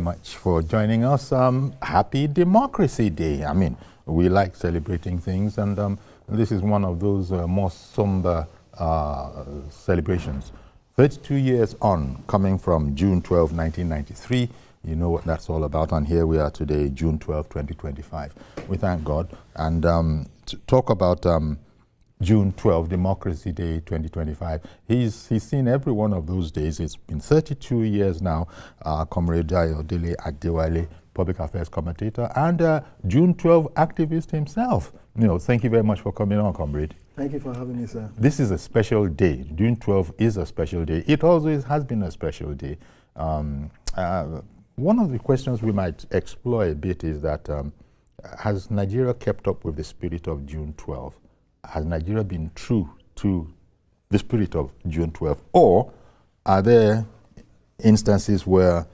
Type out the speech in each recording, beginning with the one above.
Much for joining us. Happy Democracy Day. I mean, we like celebrating things, and this is one of those more somber celebrations. 32 years on, coming from June 12, 1993. You know what that's all about, and here we are today, June 12, 2025. We thank God. And to talk about June 12, Democracy Day 2025. He's seen every one of those days. It's been 32 years now. Comrade Ayodele, Adewale, public affairs commentator, and June 12 activist himself. Thank you very much for coming on, comrade. Thank you for having me, sir. This is a special day. June 12 is a special day. It always has been a special day. One of the questions we might explore a bit is that has Nigeria kept up with the spirit of June 12? Has Nigeria been true to the spirit of June 12? Or are there instances where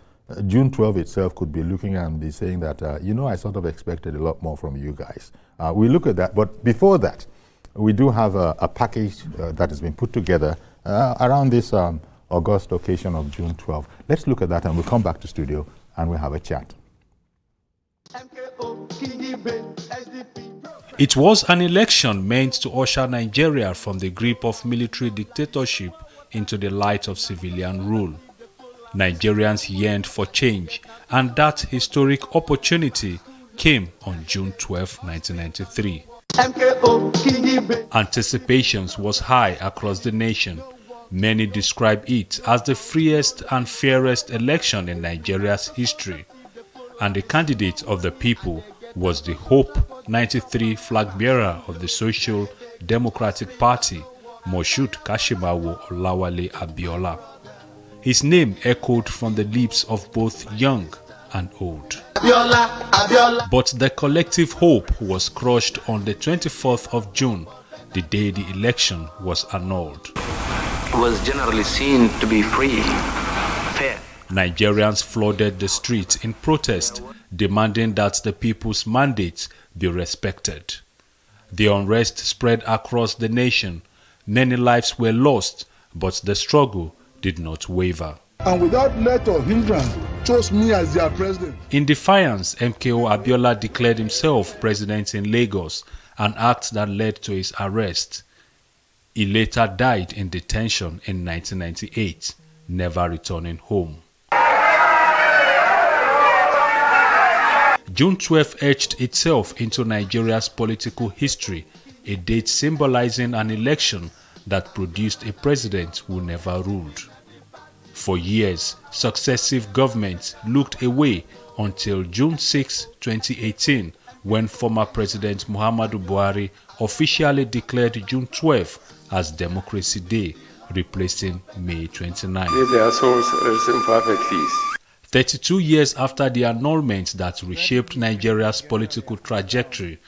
June 12 itself could be looking and be saying that, I sort of expected a lot more from you guys? We look at that, but before that, we do have a package that has been put together around this August occasion of June 12. Let's look at that and we'll come back to studio and we'll have a chat. It was an election meant to usher Nigeria from the grip of military dictatorship into the light of civilian rule. Nigerians yearned for change, and that historic opportunity came on June 12, 1993. Anticipations was high across the nation. Many describe it as the freest and fairest election in Nigeria's history. And the candidate of the people was the Hope 93 flag bearer of the Social Democratic Party, Moshood Kashimawo Olawale Abiola. His name echoed from the lips of both young and old. Abiola. But the collective hope was crushed on the 24th of June, the day the election was annulled. It was generally seen to be free, fair. Nigerians flooded the streets in protest, demanding that the people's mandate be respected. The unrest spread across the nation. Many lives were lost, but the struggle did not waver. And without let or hindrance, chose me as their president. In defiance, MKO Abiola declared himself president in Lagos, an act that led to his arrest. He later died in detention in 1998, never returning home. June 12 etched itself into Nigeria's political history, a date symbolizing an election that produced a president who never ruled. For years, successive governments looked away until June 6, 2018, when former President Muhammadu Buhari officially declared June 12 as Democracy Day, replacing May 29. May their souls rest in perfect peace. 32 years after the annulment that reshaped Nigeria's political trajectory,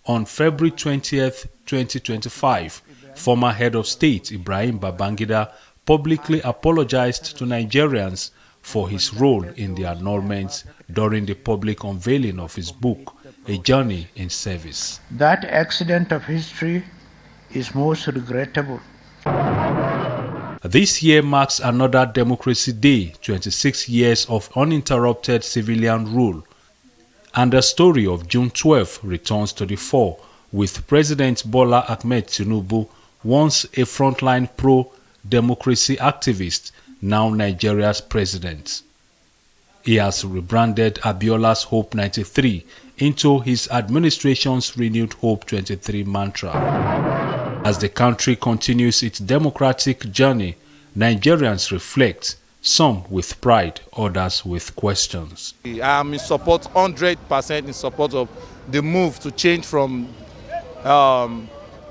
on February 20th, 2025, former head of state Ibrahim Babangida publicly apologized to Nigerians for his role in the annulment during the public unveiling of his book, A Journey in Service. That accident of history is most regrettable. This year marks another Democracy Day, 26 years of uninterrupted civilian rule. And the story of June 12 returns to the fore, with President Bola Ahmed Tinubu, once a frontline pro-democracy activist, now Nigeria's president. He has rebranded Abiola's Hope 93 into his administration's renewed Hope 23 mantra. As the country continues its democratic journey, Nigerians reflect, some with pride, others with questions. I am in support, 100% in support of the move to change from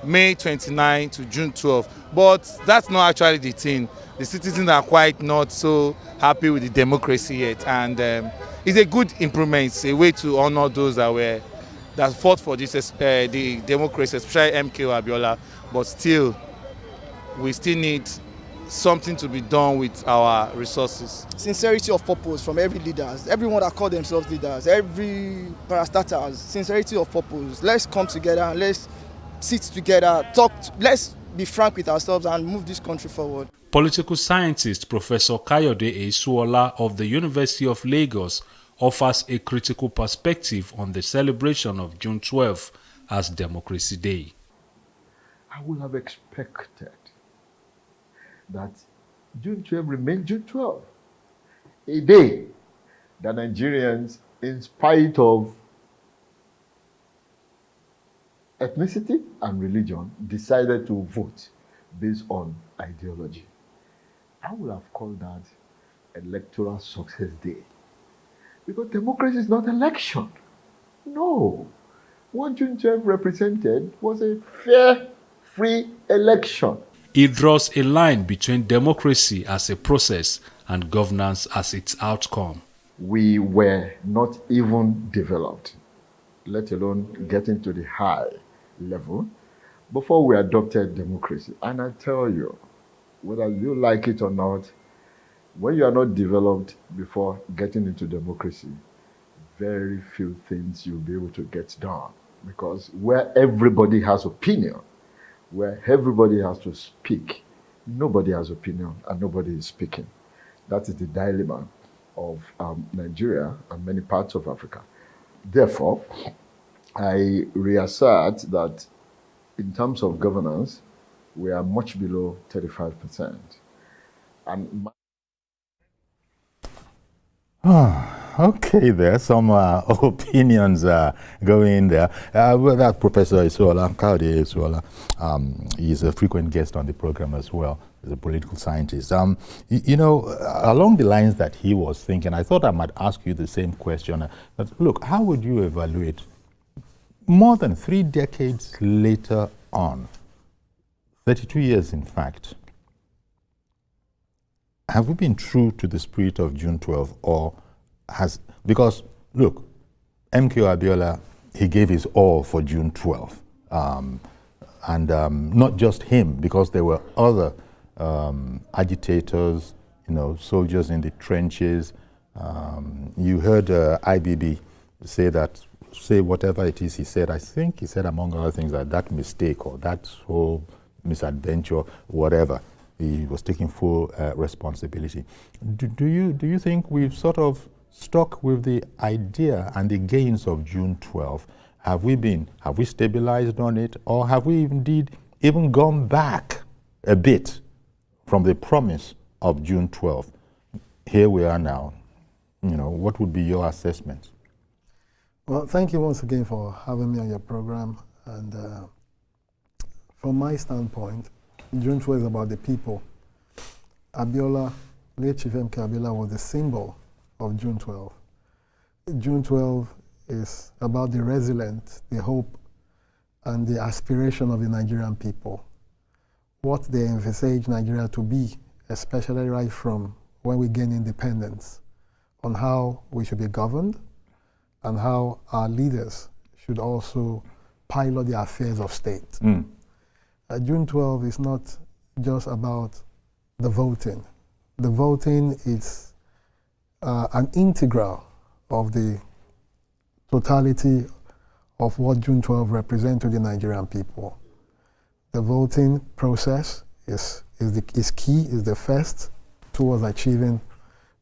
May 29 to June 12. But that's not actually the thing. The citizens are quite not so happy with the democracy yet. And it's a good improvement. It's a way to honor those that fought for this, the democracy, especially MKO Abiola. But still, we still need something to be done with our resources. Sincerity of purpose from every leaders, everyone that call themselves leaders, every parastatals, sincerity of purpose. Let's come together and let's sit together, let's be frank with ourselves and move this country forward. Political scientist Professor Kayode Esuola of the University of Lagos offers a critical perspective on the celebration of June 12 as Democracy Day. I would have expected that June 12 remained June 12, a day that Nigerians, in spite of ethnicity and religion, decided to vote based on ideology. I would have called that electoral success day. Because democracy is not election. No. What June 12 represented was a fair, free election. It draws a line between democracy as a process and governance as its outcome. We were not even developed, let alone getting to the high level, before we adopted democracy. And I tell you, whether you like it or not, when you are not developed before getting into democracy, very few things you'll be able to get done. Because where everybody has opinion, where everybody has to speak, nobody has opinion and nobody is speaking. That is the dilemma of Nigeria and many parts of Africa. Therefore, I reassert that in terms of governance, we are much below 35%. And Okay, there some opinions going there. Well, that Professor Isuola, Kaode Isuola, he's a frequent guest on the program as well. He's a political scientist. You know, along the lines that he was thinking, I thought I might ask you the same question. But look, how would you evaluate more than 3 decades later on, 32 years in fact, have we been true to the spirit of June 12, or has, because look, MK Abiola, he gave his all for June 12, and not just him, because there were other agitators, you know, soldiers in the trenches. You heard IBB say whatever it is he said. I think he said, among other things, that mistake or that whole misadventure, whatever, he was taking full responsibility. Do you think we've sort of stuck with the idea and the gains of June 12? Have we stabilized on it, or have we indeed even gone back a bit from the promise of June 12? Here we are now. You know, what would be your assessment? Well, thank you once again for having me on your program. And from my standpoint, June 12 is about the people. Abiola, late Chief MK Abiola, was the symbol of June 12. June 12 is about the resilience, the hope, and the aspiration of the Nigerian people. What they envisage Nigeria to be, especially right from when we gain independence, on how we should be governed and how our leaders should also pilot the affairs of state. June 12 is not just about the voting. The voting is an integral of the totality of what June 12 represents to the Nigerian people. The voting process is key, is the first towards achieving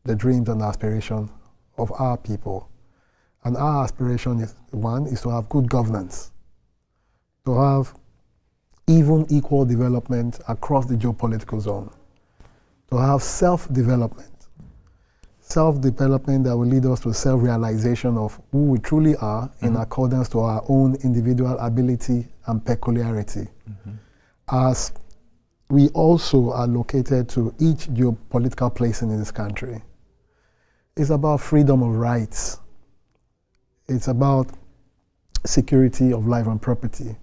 the dreams and aspirations of our people. And our aspiration is, one, is to have good governance, to have even equal development across the geopolitical zone, to have self-development that will lead us to self-realization of who we truly are in accordance to our own individual ability and peculiarity. As we also are located to each geopolitical place in this country. It's about freedom of rights. It's about security of life and property.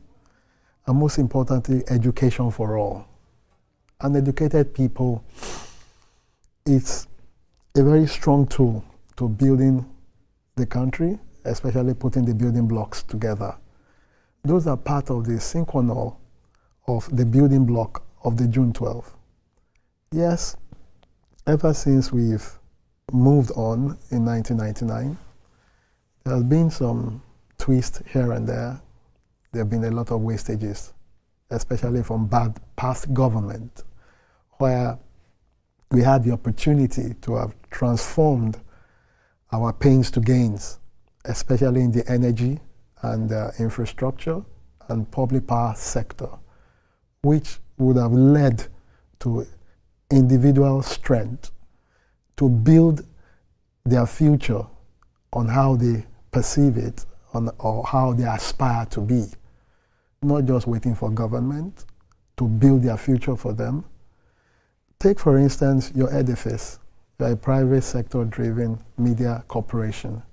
And most importantly, education for all. An educated people, it's a very strong tool to building the country, especially putting the building blocks together. Those are part of the synchronal of the building block of the June 12. Yes, ever since we've moved on in 1999, there has been some twists here and there. There have been a lot of wastages, especially from bad past government, where we had the opportunity to have transformed our pains to gains, especially in the energy and infrastructure and public power sector, which would have led to individual strength to build their future on how they perceive it or how they aspire to be, not just waiting for government to build their future for them. Take, for instance, your edifice. You are a private sector-driven media corporation.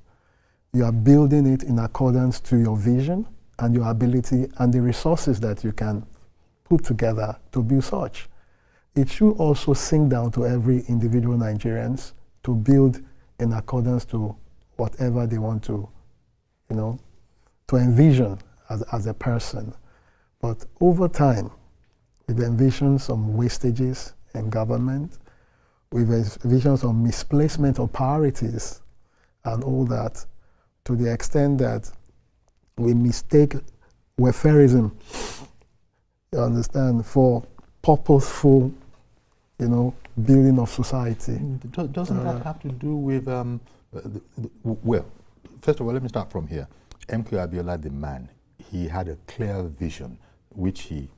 You are building it in accordance to your vision and your ability and the resources that you can put together to build such. It should also sink down to every individual Nigerians to build in accordance to whatever they want to, to envision as a person. But over time, we've envisioned some wastages in government. We've envisioned some misplacement of priorities and all that, to the extent that we mistake welfareism, you understand, for purposeful, building of society. Doesn't that have to do with, well, first of all, let me start from here. MK Abiola, the man, he had a clear vision, which he,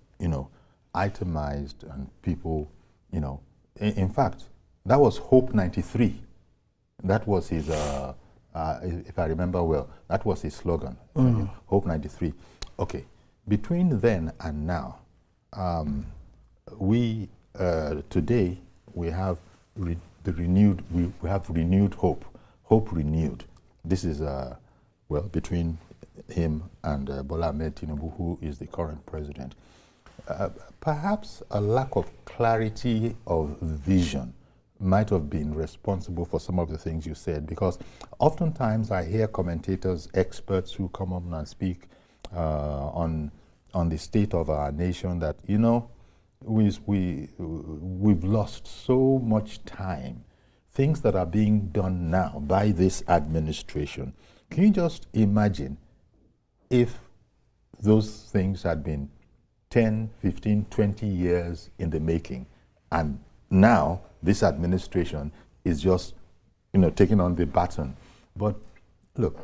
itemized, and people, in fact, that was Hope 93. That was his, if I remember well, that was his slogan, Hope 93. Okay, between then and now, today we have renewed hope renewed. This is between him and Bola Ahmed Tinubu, who is the current president. Perhaps a lack of clarity of vision might have been responsible for some of the things you said, because oftentimes I hear commentators, experts who come up and speak on the state of our nation that, we've lost so much time. Things that are being done now by this administration. Can you just imagine if those things had been 10, 15, 20 years in the making, and now this administration is just, taking on the baton? But look,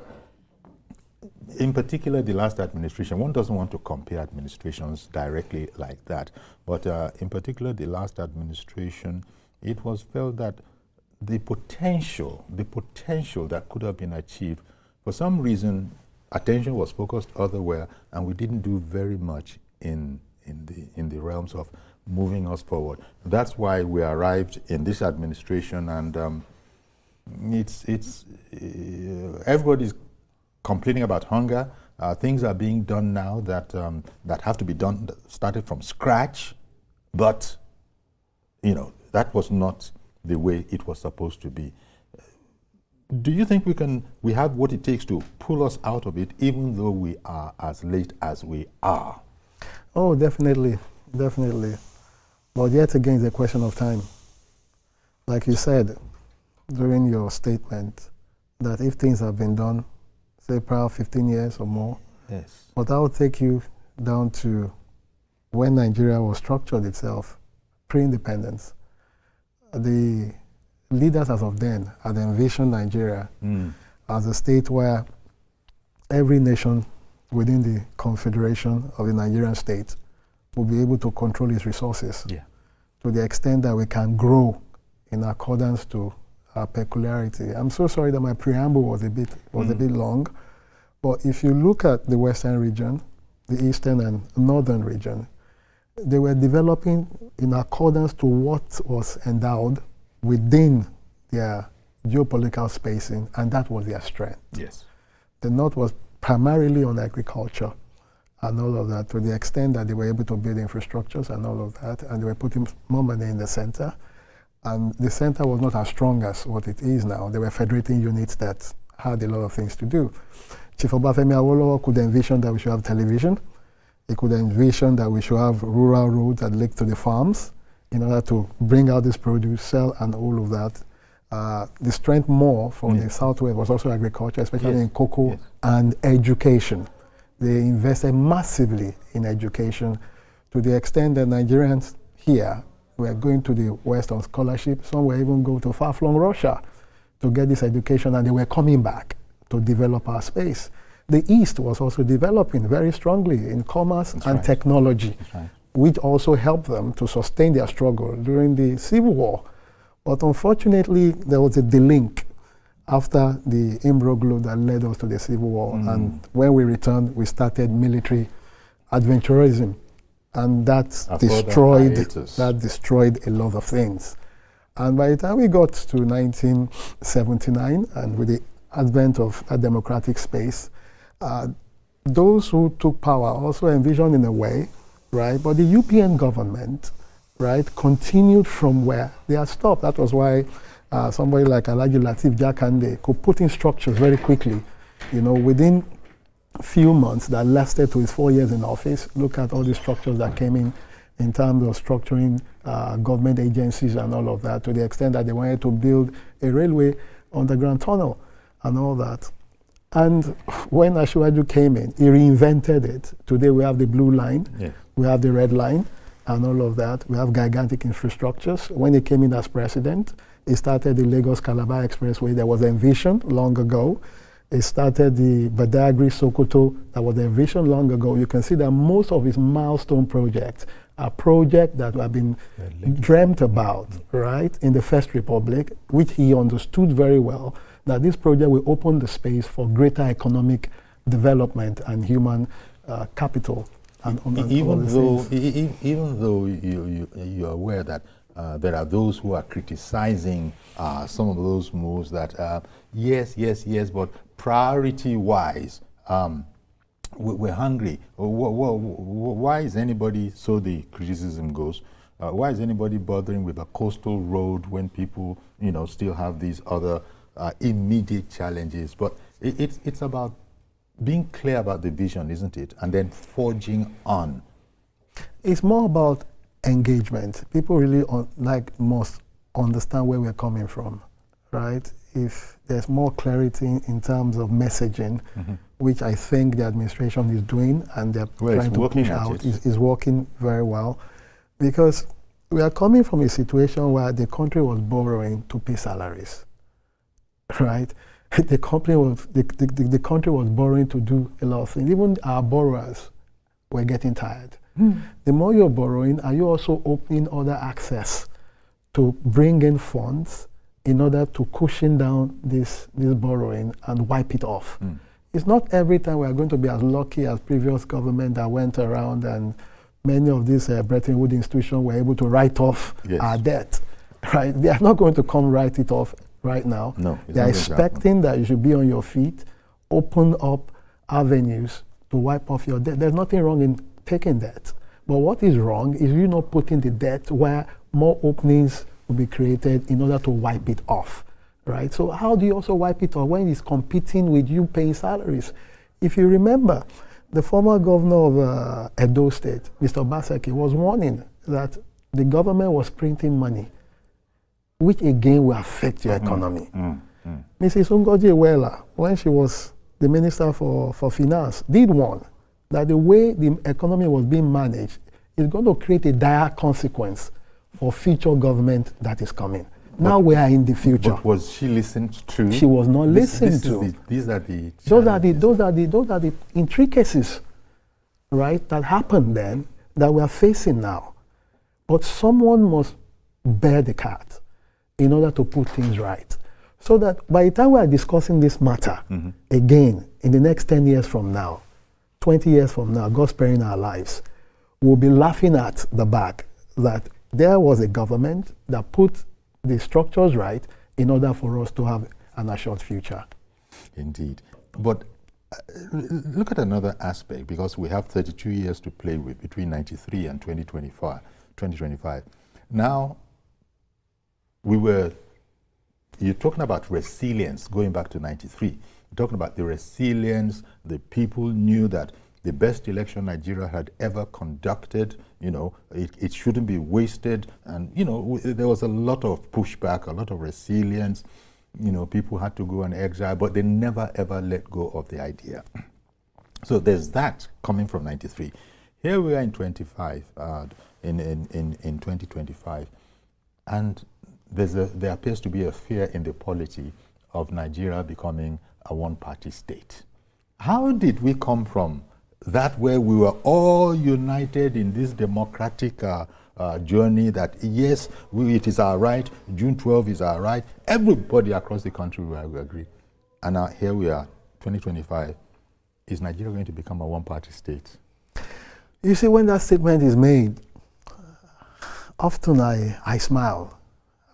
in particular, the last administration, one doesn't want to compare administrations directly like that, but in particular, the last administration, it was felt that the potential that could have been achieved, for some reason, attention was focused otherwhere, and we didn't do very much in the realms of moving us forward. That's why we arrived in this administration, and everybody's complaining about hunger. Things are being done now that have to be done, started from scratch, but that was not the way it was supposed to be. Do you think we have what it takes to pull us out of it, even though we are as late as we are? Oh, definitely. But yet again, it's a question of time. Like you said during your statement, that if things have been done, say, prior 15 years or more, yes. But I would take you down to when Nigeria was structured itself, pre-independence. The leaders as of then had envisioned Nigeria as a state where every nation within the confederation of the Nigerian state will be able to control its resources to the extent that we can grow in accordance to our peculiarity. I'm so sorry that my preamble was a bit long, but if you look at the Western region, the Eastern and Northern region, they were developing in accordance to what was endowed within their geopolitical spacing, and that was their strength. Yes. The North was primarily on agriculture and all of that, to the extent that they were able to build infrastructures and all of that, and they were putting more money in the center. And the center was not as strong as what it is now. There were federating units that had a lot of things to do. Chief Obafemi Awolowo could envision that we should have television. He could envision that we should have rural roads that link to the farms in order to bring out this produce, sell, and all of that. The strength more from the Southwest was also agriculture, especially in cocoa and education. They invested massively in education to the extent that Nigerians here were going to the West on scholarship. Some were even going to far-flung Russia to get this education, and they were coming back to develop our space. The East was also developing very strongly in commerce and technology, which also helped them to sustain their struggle during the Civil War. But unfortunately, there was a delink after the imbroglio that led us to the Civil War. And when we returned, we started military adventurism. And that destroyed a lot of things. And by the time we got to 1979, and with the advent of a democratic space, those who took power also envisioned in a way, right? But the UPN government, right, continued from where they had stopped. That was why somebody like Alhaji Lateef Jakande could put in structures very quickly, you know, within a few months that lasted to his 4 years in office. Look at all the structures that came in terms of structuring government agencies and all of that, to the extent that they wanted to build a railway underground tunnel and all that. And when Asiwaju came in, he reinvented it. Today we have the blue line, we have the red line, and all of that. We have gigantic infrastructures. When he came in as president, he started the Lagos-Calabar Expressway that was envisioned long ago. He started the Badagry-Sokoto that was envisioned long ago. You can see that most of his milestone projects are projects that have been dreamt about, right, in the First Republic, which he understood very well, that this project will open the space for greater economic development and human capital. Even though you're aware that there are those who are criticizing some of those moves that, yes, but priority-wise, we're hungry. Why is anybody, so the criticism goes, why is anybody bothering with a coastal road when people, you know, still have these other immediate challenges? But it's about being clear about the vision, isn't it? And then forging on. It's more about engagement. People really must understand where we're coming from, right? If there's more clarity in terms of messaging, which I think the administration is doing, and they're trying to push out, is working very well, because we are coming from a situation where the country was borrowing to pay salaries, right? The country was borrowing to do a lot of things. Even our borrowers were getting tired. The more you're borrowing, are you also opening other access to bring in funds in order to cushion down this borrowing and wipe it off? It's not every time we are going to be as lucky as previous government that went around, and many of these Bretton Woods institutions were able to write off our debt, right? They are not going to come write it off right now. No, they are expecting that you should be on your feet, open up avenues to wipe off your debt. There's nothing wrong in taking debt. But what is wrong is you not putting the debt where more openings will be created in order to wipe it off, right? So how do you also wipe it off when it's competing with you paying salaries? If you remember, the former governor of Edo State, Mr. Obaseki, was warning that the government was printing money, which again will affect your economy. Mrs. Ngozi Iweala, when she was the Minister for Finance, did warn that the way the economy was being managed is going to create a dire consequence for future government that is coming. Now we are in the future. But was she listened to? She was not listened to. These are the those are the intricacies, right, that happened then that we are facing now. But someone must bear the cat in order to put things right. So that by the time we are discussing this matter, again, in the next 10 years from now, 20 years from now, God sparing our lives, we'll be laughing at the back that there was a government that put the structures right in order for us to have an assured future. Indeed. But look at another aspect, because we have 32 years to play with between 93 and 2025. Now, you're talking about resilience going back to 93. You're talking about the resilience, the people knew that the best election Nigeria had ever conducted, you know, it shouldn't be wasted. And, you know, there was a lot of pushback, a lot of resilience. You know, people had to go on exile, but they never ever let go of the idea. So there's that coming from 93. Here we are in 2025, and there appears to be a fear in the polity of Nigeria becoming a one-party state. How did we come from that where we were all united in this democratic journey that yes, it is our right, June 12 is our right, everybody across the country will agree. And now here we are, 2025. Is Nigeria going to become a one-party state? You see, when that statement is made, often I smile.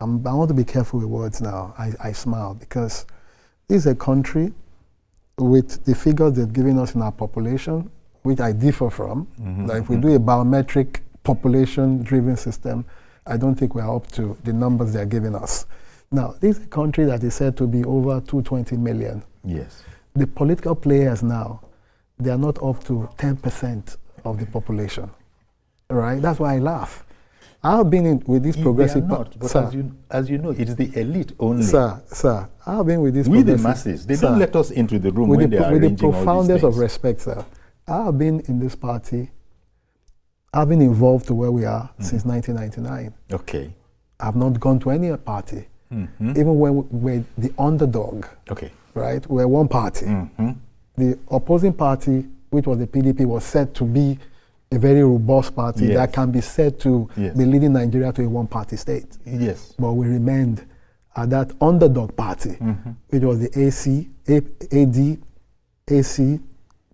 I want to be careful with words now. I smile because this is a country with the figures they've given us in our population, which I differ from. That if we do a biometric population-driven system, I don't think we're up to the numbers they're giving us. Now, this is a country that is said to be over 220 million. Yes. The political players now, they are not up to 10% of the population, right? That's why I laugh. I've been with this progressive... They are not, but sir, as you know, it's the elite only. Sir, I've been with this We the progressive... masses, they sir, don't let us into the room when they are arranging all these things. With the profoundest of respect, sir, I've been in this party, I've been involved to where we are since 1999. Okay. I've not gone to any party, even when we're the underdog. Okay. Right? We're one party. The opposing party, which was the PDP, was said to be a very robust party that can be said to be leading Nigeria to a one-party state. Yes. But we remained at that underdog party, which was the AC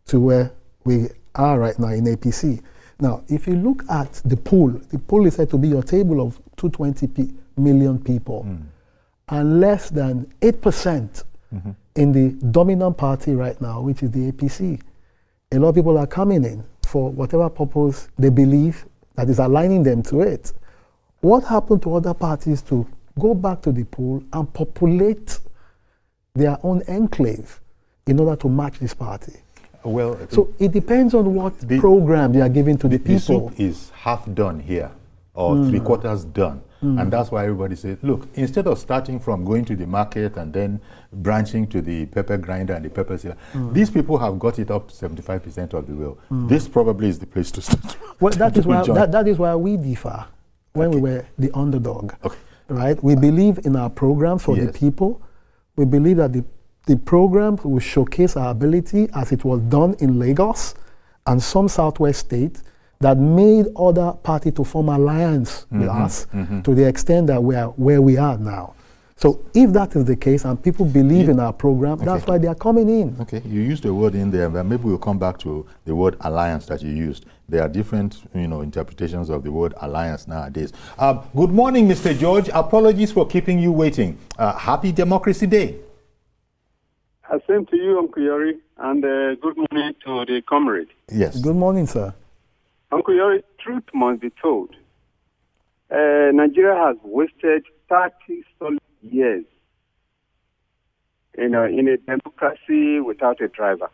to where we are right now in APC. Now, if you look at the pool is said to be your table of 220 million people, and less than 8% in the dominant party right now, which is the APC. A lot of people are coming in for whatever purpose they believe that is aligning them to it. What happened to other parties to go back to the pool and populate their own enclave in order to match this party? Well, so it depends on what program they are giving to the people. The soup is half done here, or 3/4 done. And that's why everybody says, look, instead of starting from going to the market and then branching to the pepper grinder and the pepper sealer, these people have got it up 75% of the way. This probably is the place to start. Well, that is why we differ when we were the underdog. Right? We believe in our programs for the people. We believe that the programs will showcase our ability as it was done in Lagos and some Southwest states that made other parties to form alliance with us to the extent that we are where we are now. So if that is the case and people believe in our program, that's why they are coming in. Okay, you used a word in there, but maybe we'll come back to the word alliance that you used. There are different, interpretations of the word alliance nowadays. Good morning, Mr. George. Apologies for keeping you waiting. Happy Democracy Day. Same to you, Uncle Yori, and good morning to the comrade. Yes. Good morning, sir. Uncle Yori, truth must be told. Nigeria has wasted 30 solid years in a democracy without a driver.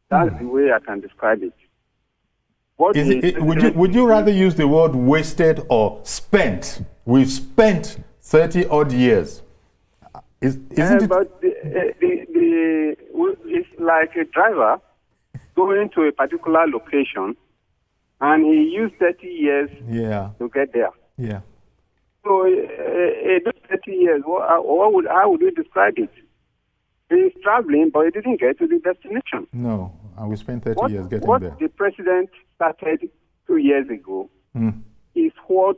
That's the way I can describe it. Would you rather use the word wasted or spent? We've spent 30 odd years. Isn't it? But it's like a driver going to a particular location and he used 30 years to get there. Yeah. So those 30 years, how would you describe it? He's traveling, but he didn't get to the destination. No, and we spent 30 years getting there. What the president started 2 years ago is what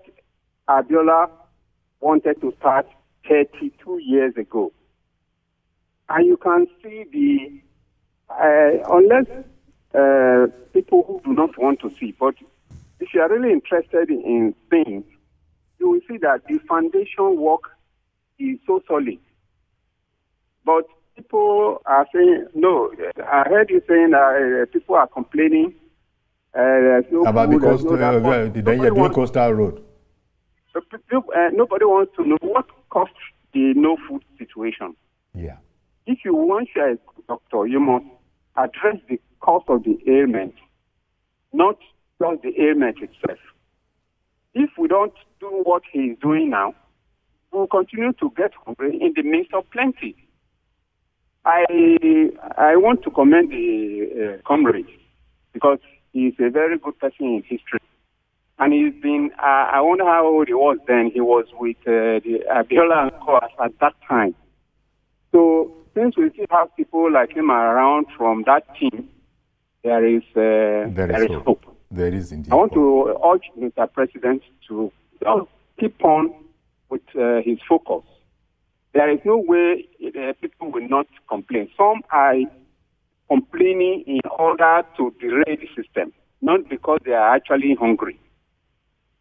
Ayodele wanted to start 32 years ago. And you can see unless people who do not want to see, but if you are really interested in things, you will see that the foundation work is so solid. But people are saying, no, I heard you saying people are complaining. There's no about food, because then you're doing coastal road. Nobody wants to know what caused the no food situation. Yeah. If you want to be a doctor, you must address the cause of the ailment, not just the ailment itself. If we don't do what he is doing now, we will continue to get hungry in the midst of plenty. I want to commend the comrade because he is a very good person in history. And he's been, I wonder how old he was then. He was with the Adewale and Co at that time. So since we still have people like him around from that team, there is hope. There is indeed. I want to urge Mr. President to keep on with his focus. There is no way people will not complain. Some are complaining in order to derail the system, not because they are actually hungry.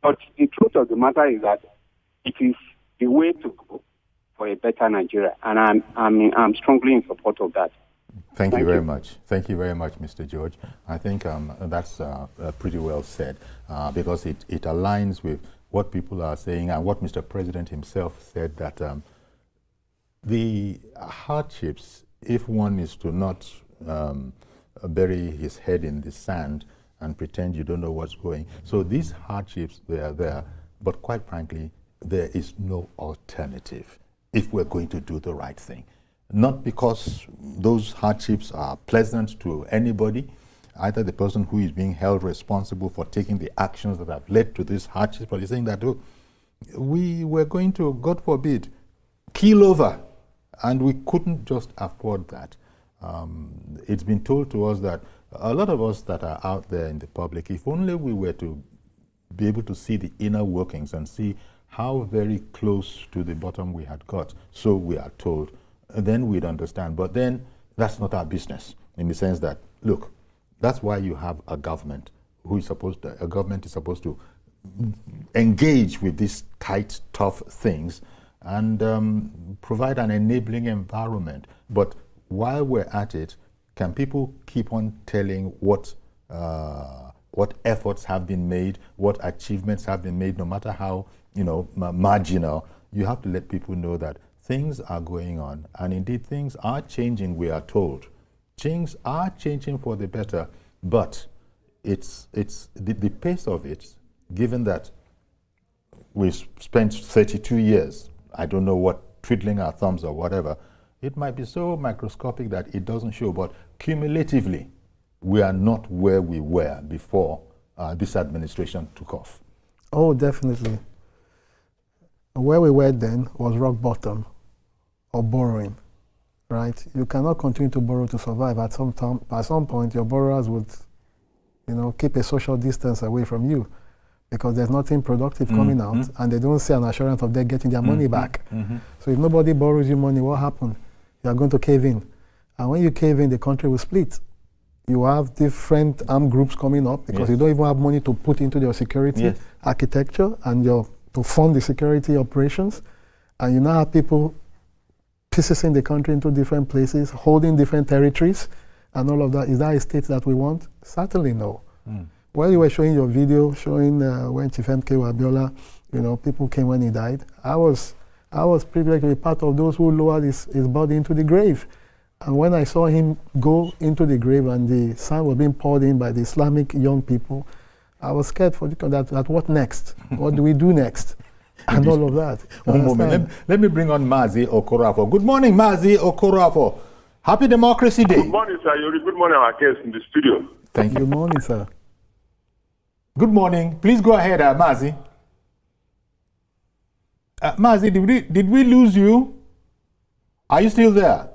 But the truth of the matter is that it is the way to go for a better Nigeria, and I'm strongly in support of that. Thank you very much. Thank you very much, Mr. George. I think that's pretty well said because it aligns with what people are saying and what Mr. President himself said, that the hardships, if one is to not bury his head in the sand and pretend you don't know what's going. So these hardships, they are there, but quite frankly, there is no alternative if we're going to do the right thing. Not because those hardships are pleasant to anybody, either the person who is being held responsible for taking the actions that have led to these hardships, but he's saying that, oh, we were going to, God forbid, keel over, and we couldn't just afford that. It's been told to us that a lot of us that are out there in the public, if only we were to be able to see the inner workings and see how very close to the bottom we had got, so we are told, then we'd understand. But then that's not our business, in the sense that, look, that's why you have a government who is supposed to, a government is supposed to engage with these tight, tough things and provide an enabling environment. But while we're at it, can people keep on telling what efforts have been made, what achievements have been made, no matter how marginal? You have to let people know that things are going on, and indeed things are changing, we are told. Things are changing for the better, but it's the pace of it, given that we've spent 32 years, I don't know what, twiddling our thumbs or whatever, it might be so microscopic that it doesn't show, but cumulatively, we are not where we were before this administration took off. Oh, definitely. Where we were then was rock bottom, or borrowing, right? You cannot continue to borrow to survive. At some point, your borrowers would, keep a social distance away from you, because there's nothing productive coming out, and they don't see an assurance of them getting their money back. So if nobody borrows you money, what happens? You are going to cave in. And when you cave in, the country will split. You have different armed groups coming up, because you don't even have money to put into your security architecture and to fund the security operations. And you now have people piecing the country into different places, holding different territories, and all of that. Is that a state that we want? Certainly no. While you were showing your video, showing when Chief MK Abiola, people came when he died, I was privileged to be part of those who lowered his body into the grave. And when I saw him go into the grave and the sand was being poured in by the Islamic young people, I was scared for that what next? What do we do next? And all of that. One moment. Let me bring on Mazi Okorafor. Good morning, Mazi Okorafor. Happy Democracy Day. Good morning, sir. Yuri. Good morning, our guests in the studio. Thank you. Good morning, sir. Good morning. Please go ahead, Mazi. Mazi, did we lose you? Are you still there?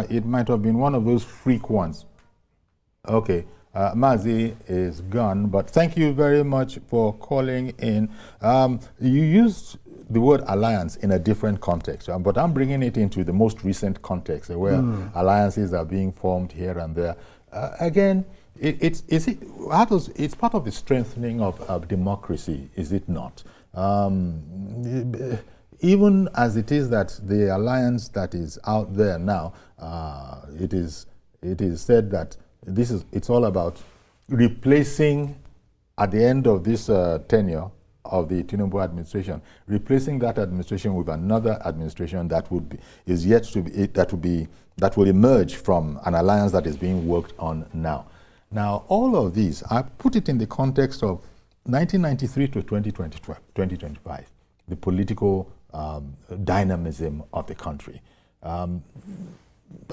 It might have been one of those freak ones. Okay. Mazi is gone, but thank you very much for calling in. You used the word alliance in a different context, but I'm bringing it into the most recent context where alliances are being formed here and there. Again, it's part of the strengthening of democracy, is it not? Even as it is that the alliance that is out there now, it is said that it's all about replacing, at the end of this tenure of the Tinubu administration, replacing that administration with another administration that will emerge from an alliance that is being worked on now. Now, all of these, I put it in the context of 1993 to 2025, the political dynamism of the country.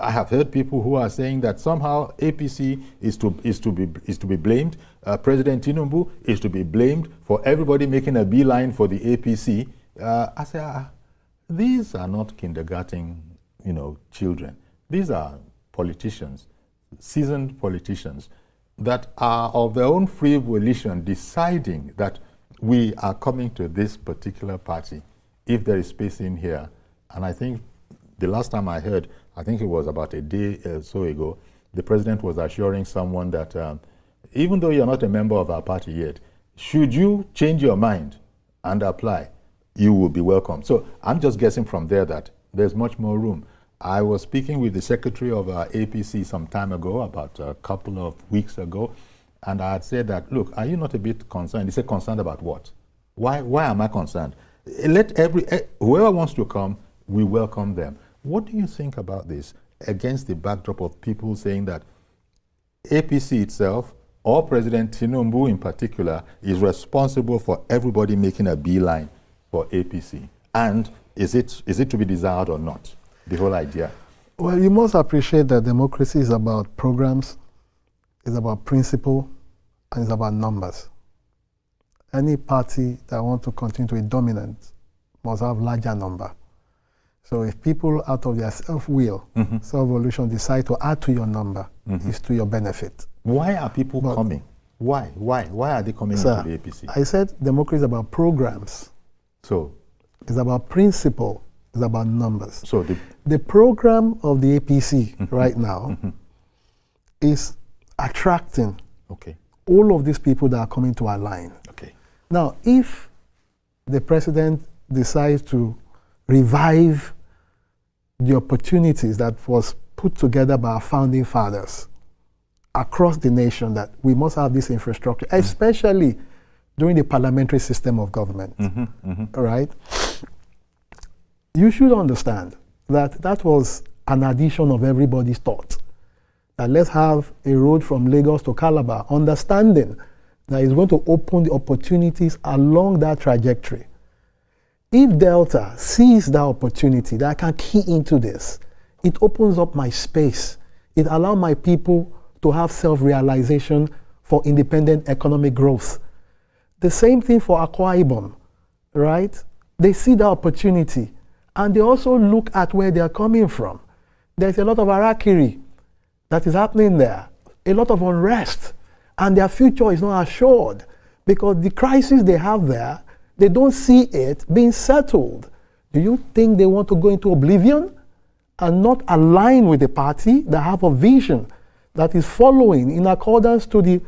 I have heard people who are saying that somehow APC is to be blamed. President Tinubu is to be blamed for everybody making a beeline for the APC. I say, these are not kindergarten, children. These are politicians, seasoned politicians, that are of their own free volition deciding that we are coming to this particular party if there is space in here. And I think the last time I heard, I think it was about a day or so ago, the president was assuring someone that even though you're not a member of our party yet, should you change your mind and apply, you will be welcome. So I'm just guessing from there that there's much more room. I was speaking with the secretary of our APC some time ago, about a couple of weeks ago, and I had said that, look, are you not a bit concerned? He said, concerned about what? Why am I concerned? Let whoever wants to come, we welcome them. What do you think about this against the backdrop of people saying that APC itself, or President Tinubu in particular, is responsible for everybody making a beeline for APC? And is it to be desired or not, the whole idea? Well, you must appreciate that democracy is about programs, it's about principle, and it's about numbers. Any party that wants to continue to be dominant must have larger number. So if people out of their self-will, self-volition decide to add to your number, it's to your benefit. Why are people coming? Why are they coming into the APC? I said democracy is about programs. So it's about principle, it's about numbers. So the program of the APC right now is attracting all of these people that are coming to our line. Now, if the president decides to revive the opportunities that was put together by our founding fathers across the nation, that we must have this infrastructure, especially during the parliamentary system of government, right? You should understand that that was an addition of everybody's thought. That let's have a road from Lagos to Calabar, understanding that it's going to open the opportunities along that trajectory. If Delta sees that opportunity, that I can key into this, it opens up my space. It allows my people to have self-realization for independent economic growth. The same thing for Akwa Ibom, right? They see the opportunity, and they also look at where they are coming from. There's a lot of harakiri that is happening there, a lot of unrest, and their future is not assured because the crisis they have there, they don't see it being settled. Do you think they want to go into oblivion and not align with the party that have a vision that is following in accordance to the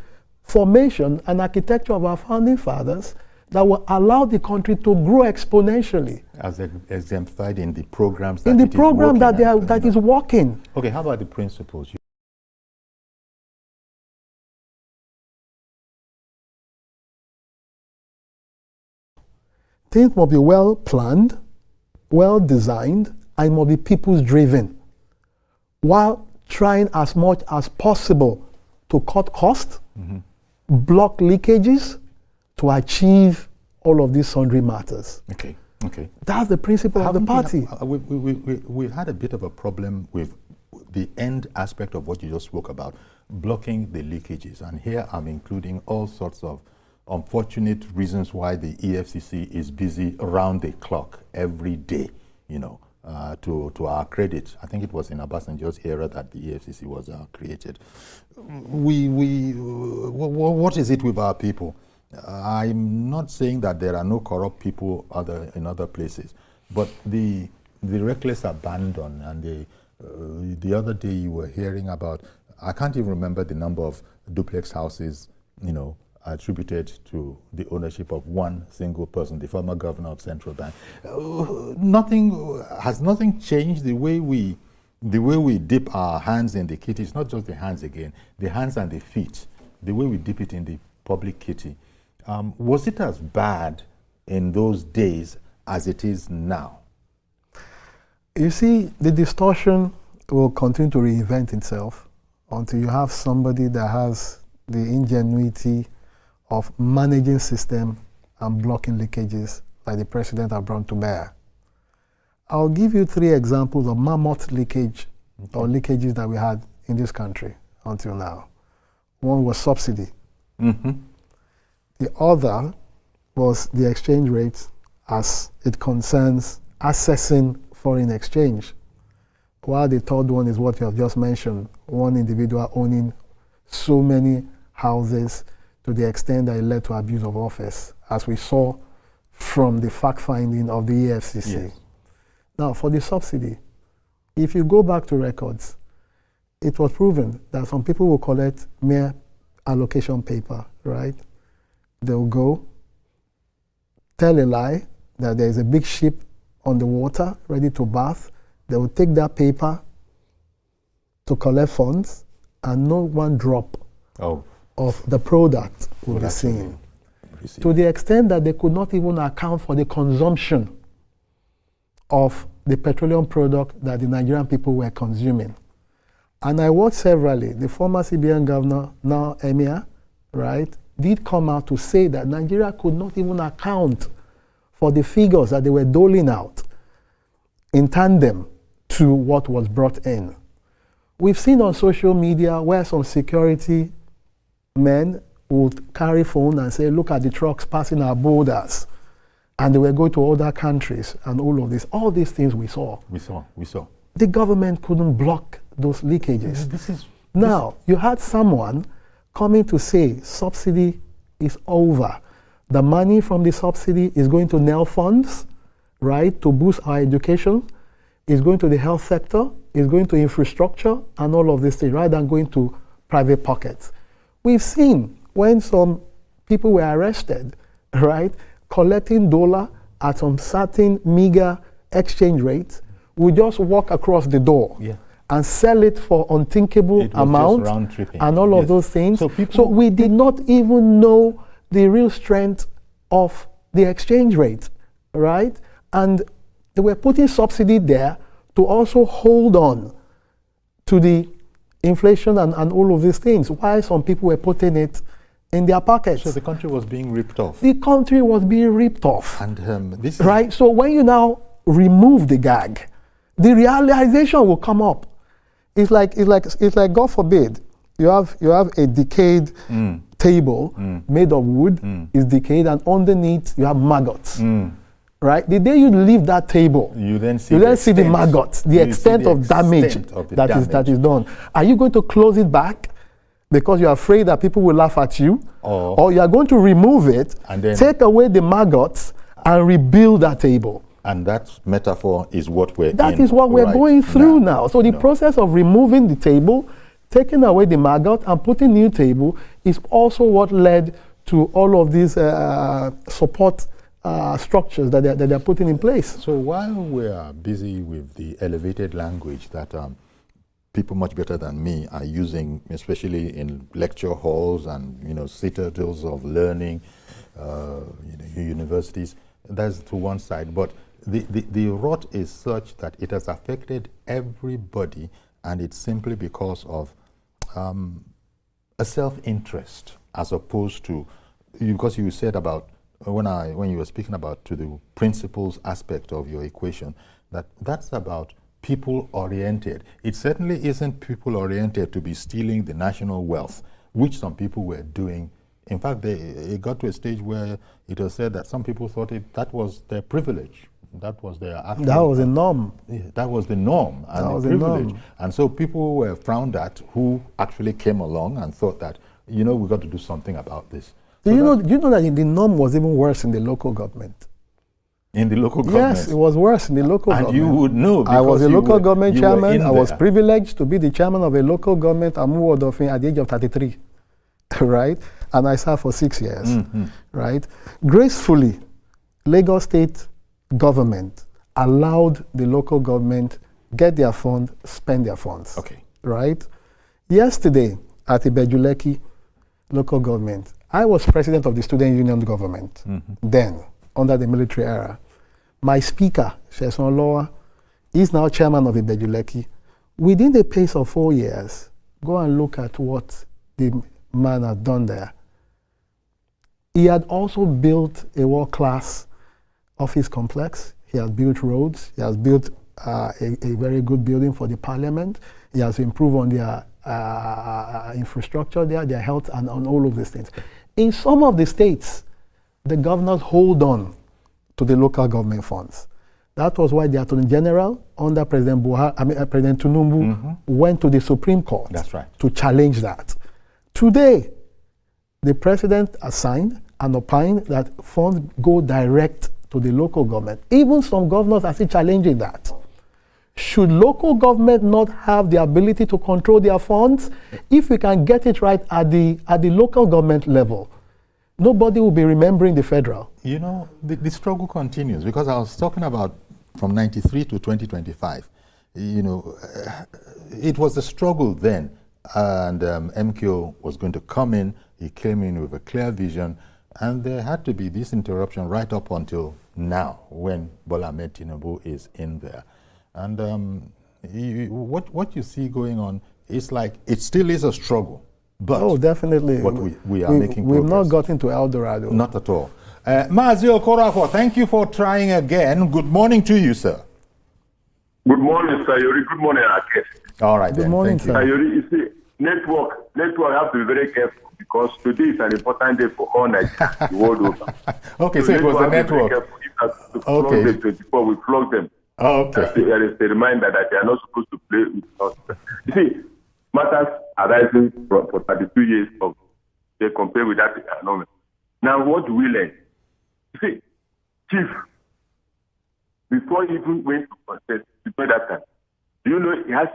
formation and architecture of our founding fathers that will allow the country to grow exponentially? As exemplified in the programs that in the program that is working. Okay, how about the principles? Things must be well planned, well designed, and must be people's driven, while trying as much as possible to cut costs, block leakages, to achieve all of these sundry matters. Okay. That's the principle of the party. We've had a bit of a problem with the end aspect of what you just spoke about, blocking the leakages. And here I'm including all sorts of unfortunate reasons why the EFCC is busy around the clock every day, to our credit. I think it was in Obasanjo's era that the EFCC was created. What is it with our people? I'm not saying that there are no corrupt people in other places, but the reckless abandon and the other day you were hearing about, I can't even remember the number of duplex houses, attributed to the ownership of one single person, the former governor of Central Bank. Has nothing changed the way we dip our hands in the kitty? It's not just the hands again, the hands and the feet, the way we dip it in the public kitty. Was it as bad in those days as it is now? You see, the distortion will continue to reinvent itself until you have somebody that has the ingenuity of managing system and blocking leakages like the president have brought to bear. I'll give you 3 examples of mammoth leakage or leakages that we had in this country until now. One was subsidy. The other was the exchange rate as it concerns accessing foreign exchange. While the third one is what you have just mentioned, one individual owning so many houses to the extent that it led to abuse of office, as we saw from the fact-finding of the EFCC. Yes. Now, for the subsidy, if you go back to records, it was proven that some people will collect mere allocation paper, right? They'll go, tell a lie that there is a big ship on the water ready to bath. They will take that paper to collect funds, and no one drop of the product will be seen. To the extent that they could not even account for the consumption of the petroleum product that the Nigerian people were consuming. And I watched severally. The former CBN governor, now Emir, right, did come out to say that Nigeria could not even account for the figures that they were doling out in tandem to what was brought in. We've seen on social media where some security men would carry phone and say, look at the trucks passing our borders. And they were going to other countries and all of this. All these things we saw. We saw. The government couldn't block those leakages. You had someone coming to say subsidy is over. The money from the subsidy is going to NEL funds, right, to boost our education. It's going to the health sector. It's going to infrastructure and all of these things, rather than going to private pockets. We've seen when some people were arrested, right, collecting dollar at some certain meager exchange rates, we just walk across the door and sell it for unthinkable amounts and all of those things. So we did not even know the real strength of the exchange rate, right? And they were putting subsidy there to also hold on to the inflation and all of these things, while some people were putting it in their pockets. So the country was being ripped off. The country was being ripped off. And this is right? So when you now remove the gag, the realization will come up. It's like God forbid, you have a decayed table made of wood, it's decayed, and underneath you have maggots. Right? The day you leave that table, you then see the maggots, the extent of damage that is done. Are you going to close it back because you're afraid that people will laugh at you? Or you are going to remove it, and then take away the maggots, and rebuild that table? And that metaphor is what we're going through now. So the process of removing the table, taking away the maggot, and putting new table is also what led to all of these support structures that they're putting in place. So while we are busy with the elevated language that people much better than me are using, especially in lecture halls and citadels of learning, universities, that's to one side. But the rot is such that it has affected everybody, and it's simply because of a self-interest, as opposed to, because you said about, when you were speaking about to the principles aspect of your equation, that's about people-oriented. It certainly isn't people-oriented to be stealing the national wealth, which some people were doing. In fact, it got to a stage where it was said that some people thought that was their privilege. That was their actual... That was the norm. That was the norm and the privilege. And so people were frowned at who actually came along and thought that, we've got to do something about this. Do you know that the norm was even worse in the local government? In the local government? Yes, it was worse in the local government. And you would know, because I was a local government chairman. I was there. privileged to be the chairman of a local government Amuwodofin at the age of 33, right? And I served for 6 years, right? Gracefully, Lagos State government allowed the local government get their fund, spend their funds. Okay. Right? Yesterday, at Ibejuleki local government, I was president of the student union government then, under the military era. My speaker, Sheson Loa, is now chairman of Ibejuleki. Within the pace of 4 years, go and look at what the man has done there. He had also built a world-class office complex. He has built roads. He has built a very good building for the parliament. He has improved on their infrastructure there, their health, and on all of these things. In some of the states, the governors hold on to the local government funds. That was why the Attorney General under President President Tinubu went to the Supreme Court. That's right. To challenge that. Today, the President assigned and opined that funds go direct to the local government. Even some governors are still challenging that. Should local government not have the ability to control their funds? If we can get it right at the local government level, nobody will be remembering the federal. You know, the struggle continues, because I was talking about from 93 to 2025. You know, it was a struggle then, and MKO was going to come in. He came in with a clear vision, and there had to be this interruption right up until now, when Bola Ahmed Tinubu is in there. And what you see going on is like, it still is a struggle. But oh, definitely. But we are making progress. We've not gotten to El Dorado. Not at all. Mazi Okorafor, thank you for trying again. Good morning to you, sir. Good morning, Sayori. Good morning, Akes. All right, Good morning, thank you. Sayori, you see, network have to be very careful, because today is an important day for all Nigerians the world over. Okay, so it was the network. Okay. Flog them 24, we flog them. Okay. There is a reminder that they are not supposed to play with us. You see, matters arising for 32 years of they compare with that economy. Now, what do we learn? You see, Chief, before he even went to contest, before that time, do you know he has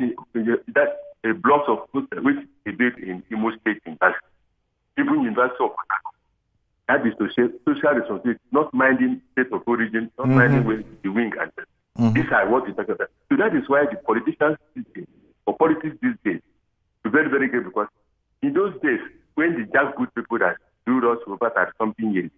a block of posters which he did in Imo State University, even University of Chicago. That is to say social responsibility, not minding state of origin, not minding where the wing and these are what we talk about. So that is why the politicians these days, or politics these days, are very, very good, because in those days, when the just good people that do us over at something years,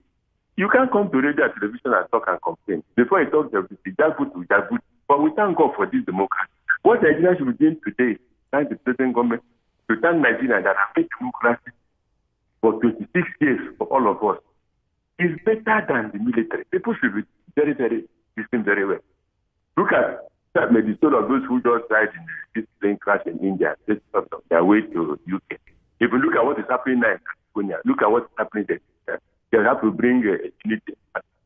you can't come to radio and television and talk and complain. Before you talk, the just good to just good. But we thank God for this democracy. What Nigeria should be doing today, thank the present government, to thank Nigeria that have made democracy for 26 years for all of us, is better than the military. People should be very, very listening very well. Look at the story of those who just died in this plane crash in India, their way to UK. If you look at what is happening now in California, look at what's happening there. They have to bring unity,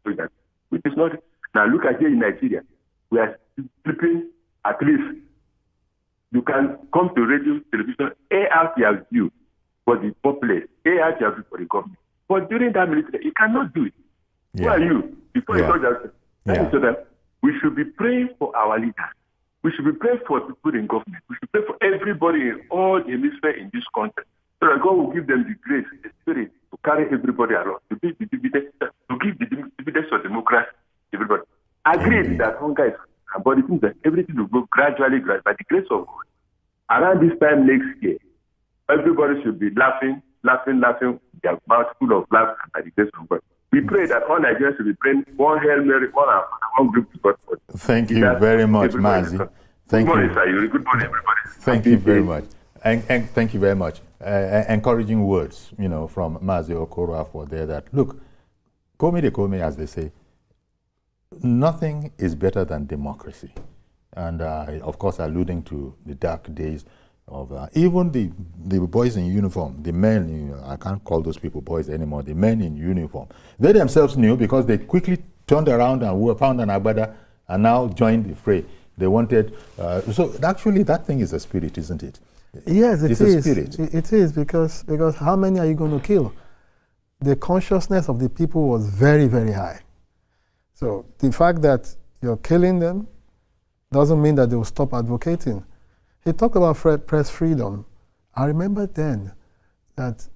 which is not. Now look at here in Nigeria, we are sleeping. At least you can come to radio, television, air out your view for the populace, air out your view for the government. But during that military, you cannot do it. Yeah. Who are you? Before you talk that, so that we should be praying for our leaders. We should be praying for people in government. We should pray for everybody in all the hemisphere in this country, so that God will give them the grace, the spirit to carry everybody along, to give the dividends of democracy to everybody. Agree that hunger is, but it means that everything will go gradually, by the grace of God. Around this time next year, everybody should be laughing, their mouth full of laughter by the grace of God. We pray that all Nigerians should be praying one Hail Mary, one group to God. Thank you very much, Mazi. Thank you. Good morning, sir. Good morning, everybody. Thank you very much. And thank you very much. Encouraging words, from Mazi Okorafor there, that, look, Komi de Komi, as they say, nothing is better than democracy. And of course, alluding to the dark days of even the boys in uniform, the men, I can't call those people boys anymore, the men in uniform. They themselves knew, because they quickly turned around and were found an agbada and now joined the fray. They wanted, so actually that thing is a spirit, isn't it? Yes, it is. A spirit. It is, because how many are you going to kill? The consciousness of the people was very, very high. So the fact that you're killing them doesn't mean that they will stop advocating. He talked about press freedom. I remember then that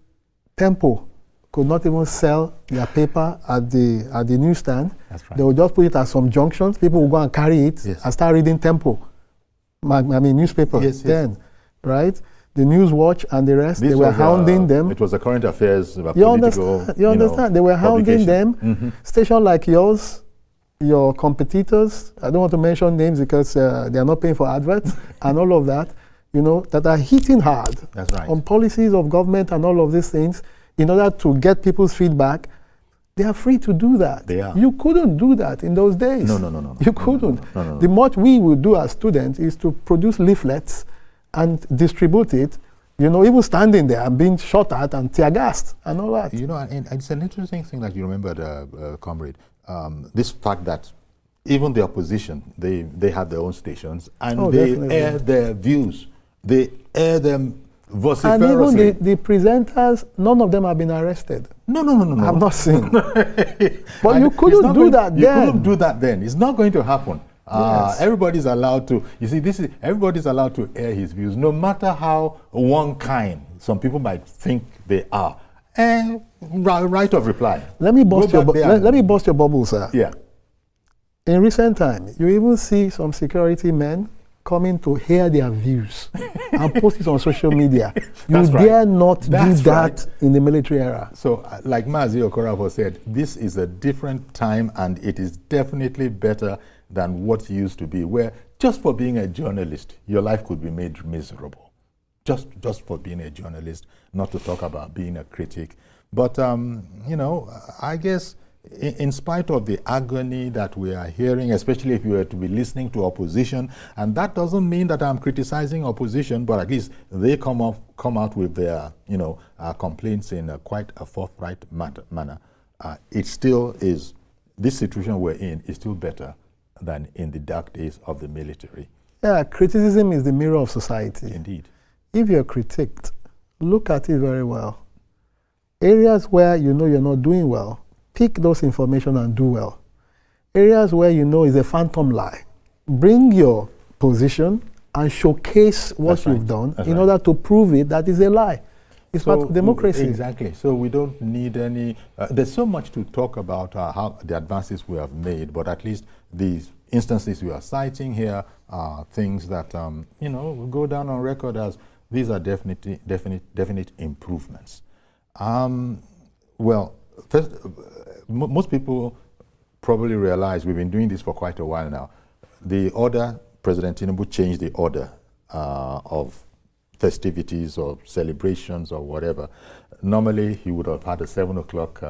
Tempo could not even sell their paper at the newsstand. That's right. They would just put it at some junctions. People would go and carry it and start reading Tempo. Newspaper then, right? The News Watch and the rest, they were hounding them. It was a current affairs, you understand? They were hounding them. Station like yours, your competitors, I don't want to mention names because they are not paying for adverts and all of that, that are hitting hard on policies of government and all of these things in order to get people's feedback. They are free to do that. They are. You couldn't do that in those days. No. You couldn't. No. The much we would do as students is to produce leaflets and distribute it, even standing there and being shot at and tear gassed and all that. And it's an interesting thing that you remembered, comrade. This fact that even the opposition, they have their own stations, and they definitely. air their views. They air them And vociferously. even the presenters, none of them have been arrested. No. I've not seen. But And you couldn't do that You then. couldn't do that then. It's not going to happen. Yes. Everybody's allowed to. You see, everybody's allowed to air his views, no matter how one kind some people might think they are. Right of reply. Let me bust Go back there. let me bust your bubble, sir. Yeah. In recent time, you even see some security men coming to hear their views and post it on social media. You dare not do that in the military era. So, like Mazi Okorafor said, this is a different time, and it is definitely better than what used to be, where just for being a journalist, your life could be made miserable. Just for being a journalist, not to talk about being a critic. But, you know, I guess in spite of the agony that we are hearing, especially if you were to be listening to opposition, and that doesn't mean that I'm criticizing opposition, but at least they come out with their, you know, complaints in quite a forthright manner. It still is, this situation we're in is still better than in the dark days of the military. Yeah, criticism is the mirror of society. Indeed. If you're critiqued, look at it very well. Areas where you know you're not doing well, pick those information and do well. Areas where you know is a phantom lie, bring your position and showcase what you've done in order to prove it that is a lie. It's part of democracy. Exactly. So we don't need any, there's so much to talk about how the advances we have made, but at least these instances we are citing here are things that, you know, will go down on record as these are definite improvements. Well, first, most people probably realize we've been doing this for quite a while now. The order, President Tinubu changed the order of festivities or celebrations or whatever. Normally, he would have had a 7 o'clock,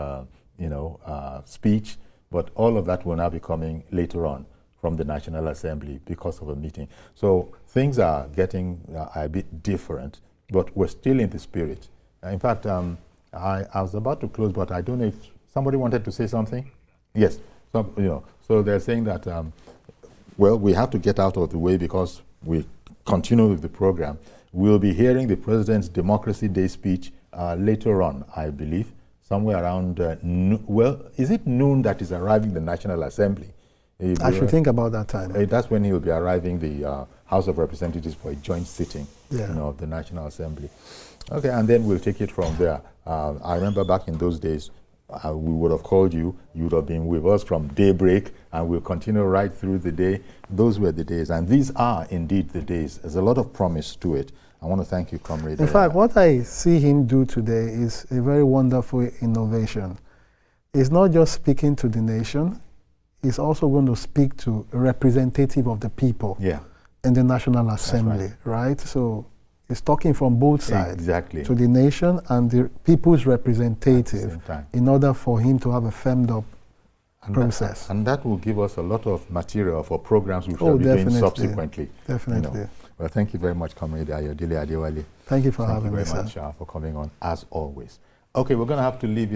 speech, but all of that will now be coming later on from the National Assembly because of a meeting. So things are getting a bit different, but we're still in the spirit. In fact, I was about to close, but I don't know if somebody wanted to say something. Yes, so they're saying that, well, we have to get out of the way because we continue with the program. We'll be hearing the President's Democracy Day speech later on, I believe, somewhere around, is it noon that is arriving the National Assembly? I should think about that time. That's when he will be arriving the House of Representatives for a joint sitting yeah. Of the National Assembly. Okay, and then we'll take it from there. I remember back in those days, we would have called you, you would have been with us from daybreak, and we'll continue right through the day. Those were the days, and these are indeed the days. There's a lot of promise to it. I want to thank you, Comrade. In fact, what I see him do today is a very wonderful innovation. It's not just speaking to the nation, it's also going to speak to a representative of the people in the National Assembly, right? So it's talking from both sides to the nation and the people's representative in order for him to have a firmed up process. And that will give us a lot of material for programs we shall be doing subsequently. Definitely. Well, thank you very much, Comrade Ayodele Adewale. Thank you for having me, sir. Thank you very much for coming on, as always. Okay, we're going to have to leave you.